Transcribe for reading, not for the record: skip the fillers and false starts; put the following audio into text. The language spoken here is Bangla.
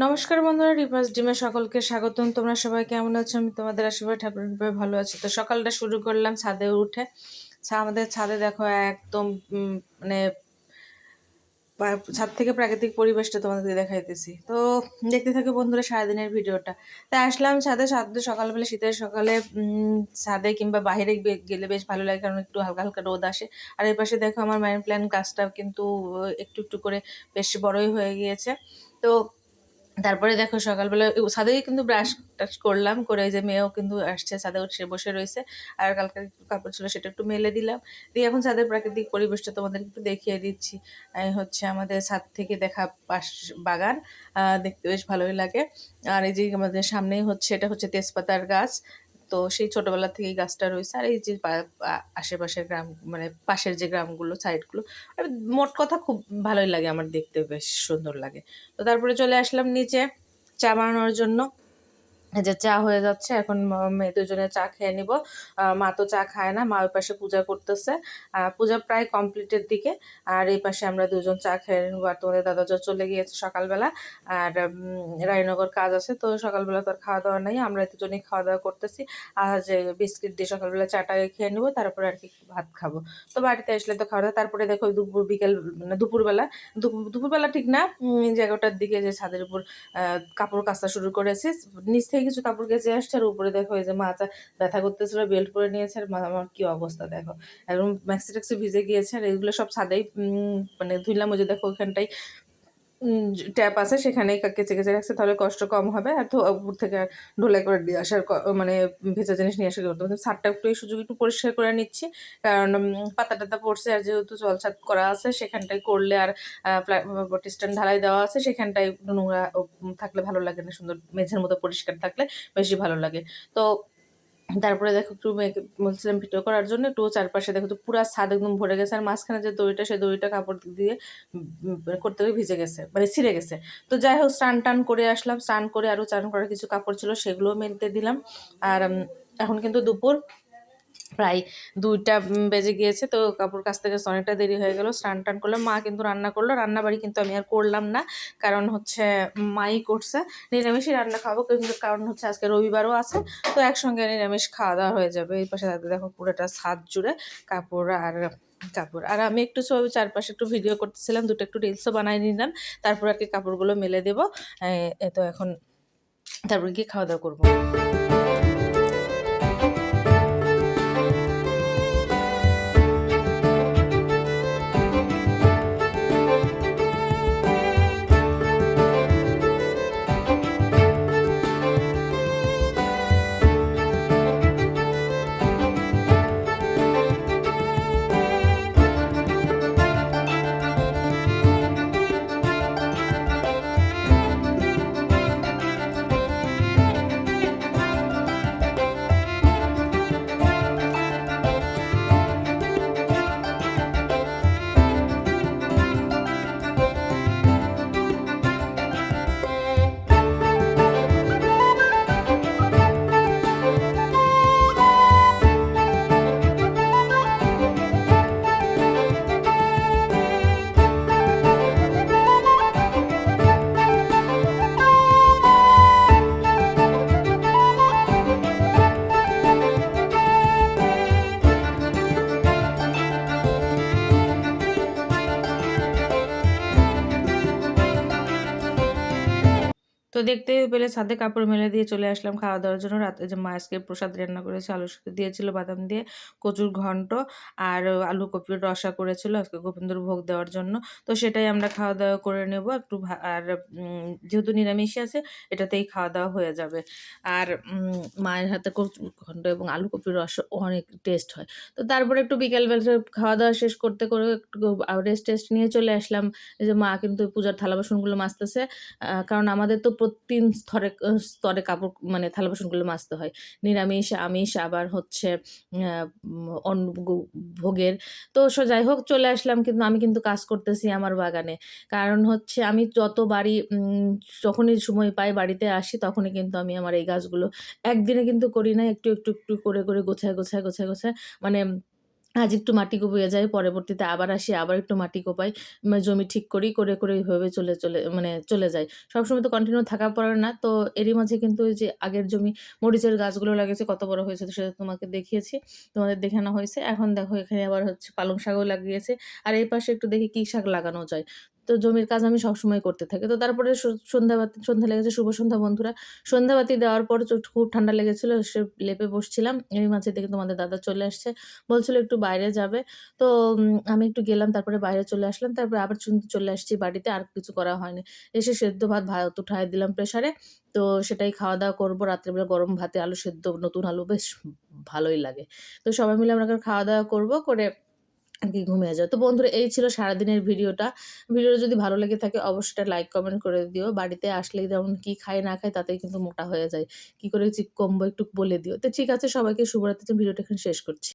নমস্কার বন্ধুরা, রিভার্স ডিমে সকলকে স্বাগতম। তোমরা সবাই কেমন আছো? আমি তোমাদের আশীর্বাদ ঠাকুরের কৃপায় ভালো আছি। তো সকালটা শুরু করলাম ছাদে উঠে। আমাদের ছাদে দেখো একদম মানে ছাদ থেকে প্রাকৃতিক পরিবেশটা তোমাদের দেখাইতেছি। তো দেখতে থাকো বন্ধুরা সারাদিনের ভিডিওটা। তাই আসলাম ছাদে সকালবেলা, শীতের সকালে ছাদে কিংবা বাইরে গেলে বেশ ভালো লাগে, কারণ একটু হালকা হালকা রোদ আসে। আর এই পাশে দেখো আমার মানি প্ল্যান্ট গাছটা কিন্তু একটু একটু করে বেশ বড়ই হয়ে গিয়েছে। তো তারপরে দেখো সকালবেলা ছাদেই কিন্তু ব্রাশ টাশ করলাম, করে এই যে মেয়েও কিন্তু আসছে, ছাদে উঠে বসে রয়েছে। আর কালকে একটু কাপড় ছিল, সেটা একটু মেলে দিলাম। দিয়ে এখন ছাদের প্রাকৃতিক পরিবেশটা তোমাদের একটু দেখিয়ে দিচ্ছি। এই হচ্ছে আমাদের ছাদ থেকে দেখা পাশ বাগান, দেখতে বেশ ভালোই লাগে। আর এই যে আমাদের সামনেই হচ্ছে, এটা হচ্ছে তেজপাতার গাছ। তো সেই ছোটবেলা থেকেই গাছটা রয়েছে। আর এই যে আশেপাশের গ্রাম, মানে পাশের যে গ্রামগুলো, সাইডগুলো, মোট কথা খুব ভালোই লাগে আমার, দেখতে বেশ সুন্দর লাগে। তো তারপরে চলে আসলাম নিচে চা বানানোর জন্য। এই যে চা হয়ে যাচ্ছে, এখন মেয়ে দুজনে চা খেয়ে নিব। মা তো চা খায় না, মা ওই পাশে পূজা করতেছে। পূজা প্রায় কমপ্লিটের দিকে। আর এই পাশে আমরা দুজন চা খেয়ে নেবো। আর তোমাদের দাদা চলে গিয়েছে সকালবেলা। আর রায়নগর কাজ আছে, তো সকালবেলা তো আর খাওয়া দাওয়া নাই, আমরা দুজনেই খাওয়া দাওয়া করতেছি। আর যে বিস্কিট দিয়ে সকালবেলা চাটাকে খেয়ে নেবো, তারপরে আর কি ভাত খাবো। তো বাড়িতে আসলে তো খাওয়া দাওয়া, তারপরে দেখো বিকেল মানে দুপুরবেলা ঠিক না, 11টার দিকে যে ছাদের উপর কাপড় কাচা শুরু করেছে। নিচ থেকে কিছু কাপড় কেচে আসছে, আর উপরে দেখো এই যে মাথা ব্যথা করতেছিল, বেল্ট পরে নিয়েছে। আর আমার কি অবস্থা দেখো, একদম ম্যাক্সি ট্যাক্সি ভিজে গিয়েছে। আর এগুলো সব ছাদেই মানে ধুইলাম। ওই যে দেখো ওখানটাই ট্যাপ আছে, সেখানেই কেচে কেচে রাখছে, তাহলে কষ্ট কম হবে। আর তো উপর থেকে ঢোলাই করে দিয়ে আসার মানে ভেজা জিনিস নিয়ে আসা করতে হবে। ছাদটা একটু এই সুযোগ একটু পরিষ্কার করে নিচ্ছি, কারণ পাতা টাতা পড়ছে। আর যেহেতু জলছাদ করা আছে, সেখানটায় করলে আর স্ট্যান্ড ঢালাই দেওয়া আছে, সেখানটায় নোংরা থাকলে ভালো লাগে না, সুন্দর মেঝের মতো পরিষ্কার থাকলে বেশি ভালো লাগে। তো তারপরে দেখো একটু মেয়েকে বলছিলাম ভিডিও করার জন্য, একটু চারপাশে দেখো তো পুরা ছাদ একদম ভরে গেছে। আর মাঝখানে যে দড়িটা, সেই দড়িটা কাপড় দিয়ে করতে গিয়ে ভিজে গেছে, মানে ছিঁড়ে গেছে। তো যাই হোক, স্নান টান করে আসলাম, স্নান করে আরও চান করার কিছু কাপড় ছিল, সেগুলোও মেলতে দিলাম। আর এখন কিন্তু দুপুর প্রায় 2টা বেজে গিয়েছে। তো কাপড় কাচতে কাচতে অনেকটা দেরি হয়ে গেল। স্নান টান করলাম, মা কিন্তু রান্না করলো। রান্নাবাড়ি কিন্তু আমি আর করলাম না, কারণ হচ্ছে মাই করছে। নিরামিষই রান্না খাবো, কিন্তু কারণ হচ্ছে আজকে রবিবারও আছে, তো একসঙ্গে নিরামিষ খাওয়া দাওয়া হয়ে যাবে। এই পাশে দেখো পুরোটা ছাদ জুড়ে কাপড়। আর আমি একটু ছবি চারপাশে একটু ভিডিও করতেছিলাম, দুটো একটু রিলসও বানাই নিলাম। তারপর আর কি কাপড়গুলো মেলে দেবো। তো এখন তারপর গিয়ে খাওয়া দাওয়া করবো। তো দেখতেই পেলে ছাদে কাপড় মেলে দিয়ে চলে আসলাম খাওয়া দাওয়ার জন্য। রাতে যে মা আজকে প্রসাদ রান্না করেছে, আলু সিদ্ধ দিয়েছিল বাদাম দিয়ে, কচুর ঘন্ট আর আলু কপির রসা করেছিল আজকে গোবিন্দর ভোগ দেওয়ার জন্য। তো সেটাই আমরা খাওয়া দাওয়া করে নেব একটু। আর যেহেতু নিরামিষ আছে, এটাতেই খাওয়া দাওয়া হয়ে যাবে। আর মায়ের হাতে কচুর ঘন্ট এবং আলু কপির রস অনেক টেস্ট হয়। তো তারপরে একটু বিকেলবেলা খাওয়া দাওয়া শেষ করতে করে একটু রেস্ট নিয়ে চলে আসলাম। এই যে মা কিন্তু পূজার থালা বাসনগুলো মাজতেছে, কারণ আমাদের তো প্রতিদিন স্তরে স্তরে কাপড় মানে থালা বাসনগুলো মাজতে হয়, নিরামিষ আমিষ আবার হচ্ছে অন্ন ভোগের। তো যাই হোক চলে আসলাম, কিন্তু আমি কিন্তু কাজ করতেছি আমার বাগানে। কারণ হচ্ছে আমি যত বাড়ি যখনই সময় পাই বাড়িতে আসি, তখনই কিন্তু আমি আমার এই গাছগুলো একদিনে কিন্তু করি না, একটু একটু একটু করে গোছায় মানে আজ একটু মাটি কুপিয়ে যাই, পরবর্তীতে আবার আসি, আবার একটু মাটি কোপাই। জমি ঠিক করি, করে এইভাবে চলে যাই। সবসময় তো কন্টিনিউ থাকা পড়ে না। তো এরই মাঝে কিন্তু ওই যে আগের জমি মরিচের গাছগুলো লাগিয়েছি, কত বড় হয়েছে তো সেটা তোমাকে দেখিয়েছি। তোমাদের দেখানো হয়েছে। এখন দেখো এখানে আবার হচ্ছে পালং শাকও লাগিয়েছে। আর এই পাশে একটু দেখি কি শাক লাগানো যায়। তো জমির কাজ আমি সবসময় করতে থাকি। তো তারপরে সন্ধ্যা লেগেছে, শুভ সন্ধ্যা বন্ধুরা। সন্ধ্যাবাতি দেওয়ার পর খুব ঠান্ডা লেগেছিল, লেপে বসছিলাম। এরই মাঝে দেখি তোমাদের দাদা চলে আসছে। বলছিল একটু বাইরে যাবে। তো আমি একটু গেলাম, তারপরে বাইরে চলে আসলাম। তারপরে আবার চলে আসছি বাড়িতে, আর কিছু করা হয়নি। এসে সেদ্ধ ভাত উঠায় দিলাম প্রেশারে। তো সেটাই খাওয়া-দাওয়া করব। রাত্রেবেলা গরম ভাতে আলু সেদ্ধ, নতুন আলু বেশ ভালোই লাগে। তো সবাই মিলে আমরা এখন খাওয়া-দাওয়া করব, করে আরকি ঘুমিয়ে যাও। তো বন্ধুরা এই ছিল সারাদিনের ভিডিওটা। ভিডিওটা যদি ভালো লেগে থাকে অবশ্যই একটা লাইক, কমেন্ট করে দিও। বাড়িতে আসলেই যেমন কি খাই না খাই তাতেই কিন্তু মোটা হয়ে যায়। কি করে কমবো একটু বলে দিও। তো ঠিক আছে, সবাইকে শুভরাত্রি। ভিডিওটা এখানে শেষ করছি।